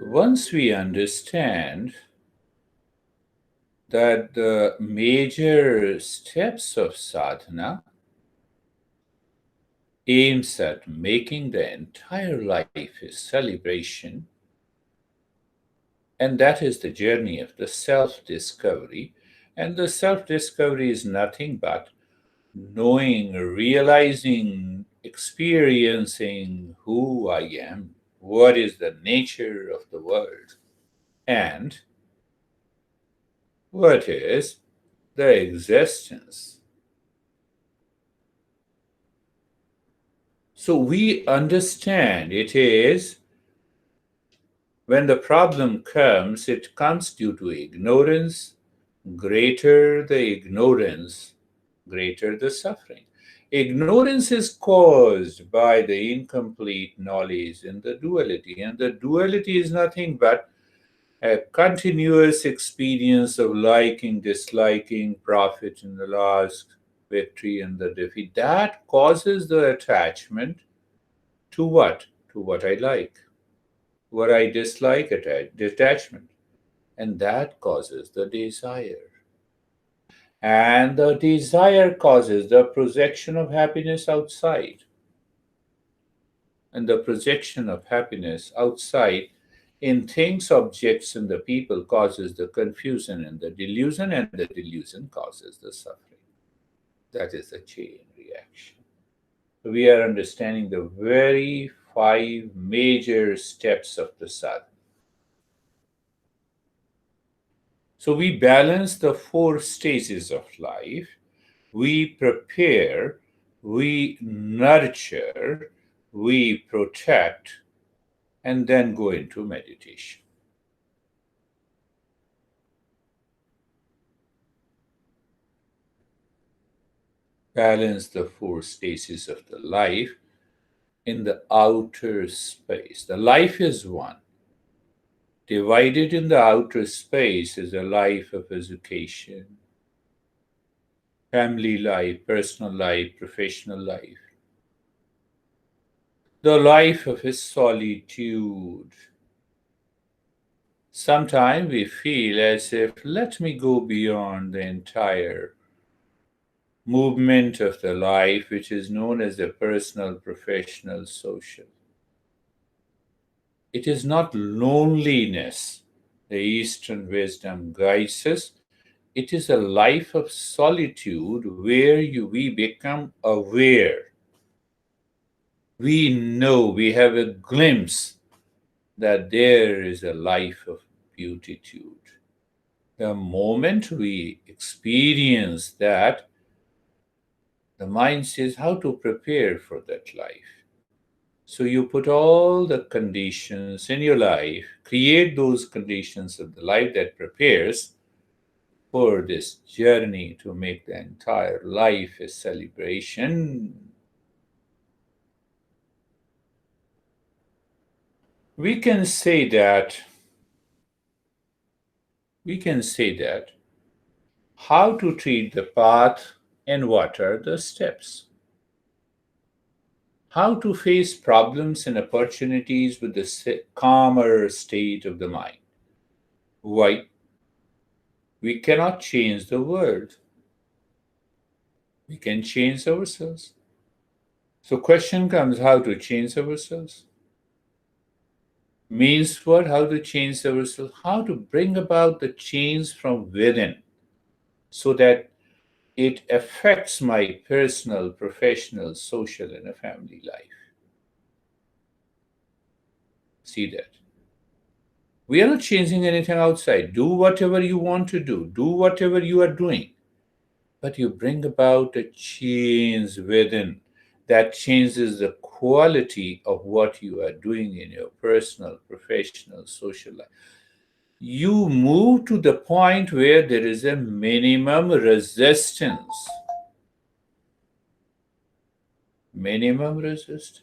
once we understand that the major steps of sadhana aims at making the entire life a celebration, and that is the journey of the self-discovery. And the self-discovery is nothing but knowing, realizing, experiencing who I am, what is the nature of the world, and what is the existence. So we understand it is when the problem comes, it comes due to ignorance. Greater the ignorance, greater the suffering. Ignorance is caused by the incomplete knowledge in the duality, and the duality is nothing but a continuous experience of liking, disliking, profit and the loss, victory and the defeat. That causes the attachment to what? To what I like, what I dislike, detachment, and that causes the desire. And the desire causes the projection of happiness outside. And the projection of happiness outside in things, objects, and the people causes the confusion and the the delusion causes the suffering. That is the chain reaction. We are understanding the very five major steps of the sadhana. So we balance the four stages of life. We prepare, we nurture, we protect, and then go into meditation. Balance the four stages of the life in the outer space. The life is one. Divided in the outer space is a life of education, family life, personal life, professional life. The life of his solitude. Sometimes we feel as if, let me go beyond the entire movement of the life, which is known as the personal, professional, social. It is not loneliness. The Eastern wisdom guides us. It is a life of solitude where we become aware. We know, we have a glimpse that there is a life of beatitude. The moment we experience that, the mind says how to prepare for that life. So you put all the conditions in your life, create those conditions of the life that prepares for this journey to make the entire life a celebration. We can say that, how to treat the path and what are the steps. How to face problems and opportunities with the calmer state of the mind. Why? We cannot change the world. We can change ourselves. So question comes, how to change ourselves? Means what? How to change ourselves? How to bring about the change from within so that it affects my personal, professional, social, and a family life. See that. We are not changing anything outside. Do whatever you want to do whatever you are doing. But you bring about a change within that changes the quality of what you are doing in your personal, professional, social life. You move to the point where there is a minimum resistance. Minimum resistance.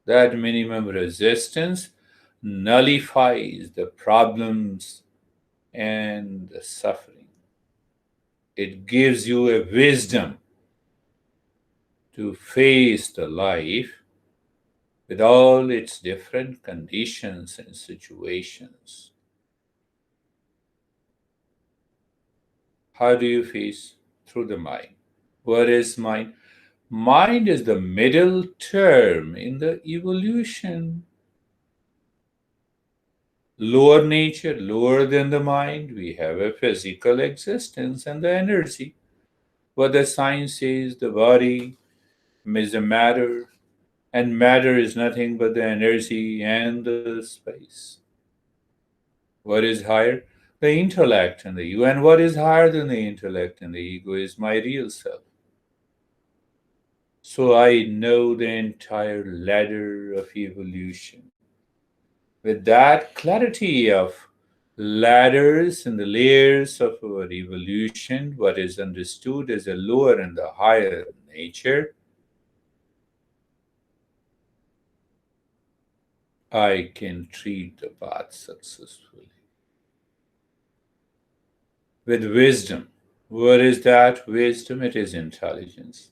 That minimum resistance nullifies the problems and the suffering. It gives you a wisdom to face the life with all its different conditions and situations. How do you face? Through the mind. What is mind? Mind is the middle term in the evolution. Lower nature, lower than the mind, we have a physical existence and the energy. What the science says, the body is the matter, and matter is nothing but the energy and the space. What is higher? The intellect and the ego. And what is higher than the intellect and the ego is my real self. So I know the entire ladder of evolution. With that clarity of ladders and the layers of our evolution, what is understood as a lower and the higher nature, I can treat the path successfully. With wisdom, what is that wisdom? It is intelligence.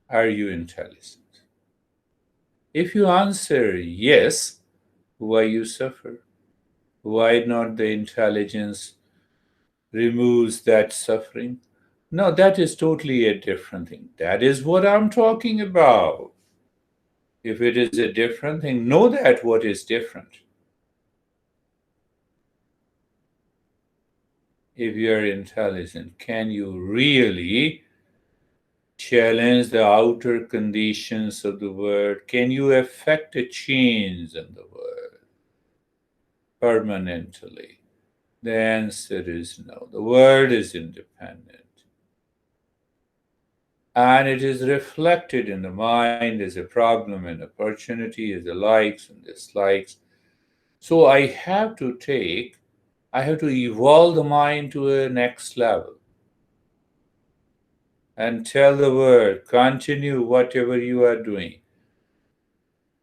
Are you intelligent? If you answer yes, why you suffer? Why not the intelligence removes that suffering? No, that is totally a different thing. That is what I'm talking about. If it is a different thing, know that what is different. If you are intelligent, can you really challenge the outer conditions of the world? Can you affect a change in the world permanently? The answer is no. The world is independent. And it is reflected in the mind as a problem and opportunity, as the likes and dislikes. So I have to evolve the mind to a next level and tell the world, continue whatever you are doing.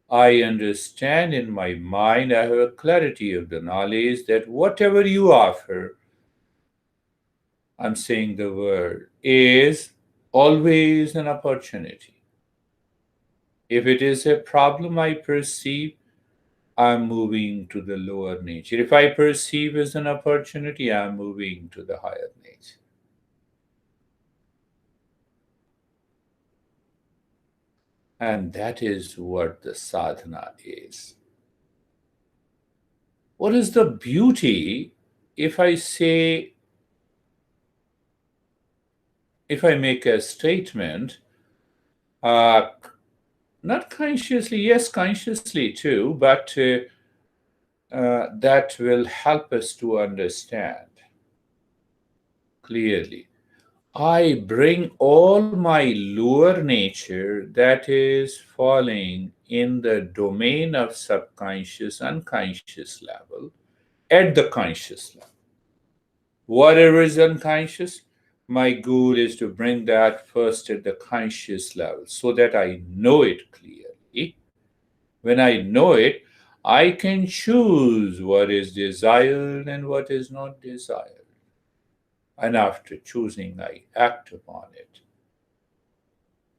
I understand in my mind, I have a clarity of the knowledge that whatever you offer, I'm saying the word, is always an opportunity. If it is a problem I perceive, I'm moving to the lower nature. If I perceive as an opportunity, I'm moving to the higher nature. And that is what the sadhana is. What is the beauty if I say, if I make a statement, uh, not consciously, yes, consciously too, but that will help us to understand clearly. I bring all my lower nature that is falling in the domain of subconscious, unconscious level at the conscious level. Whatever is unconscious, my goal is to bring that first at the conscious level so that I know it clearly. When I know it, I can choose what is desired and what is not desired. And after choosing, I act upon it.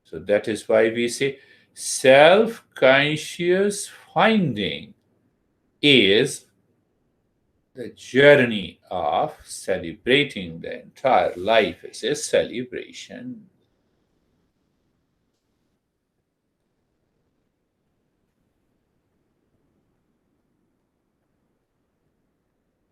So that is why we say self conscious finding is the journey of celebrating the entire life as a celebration.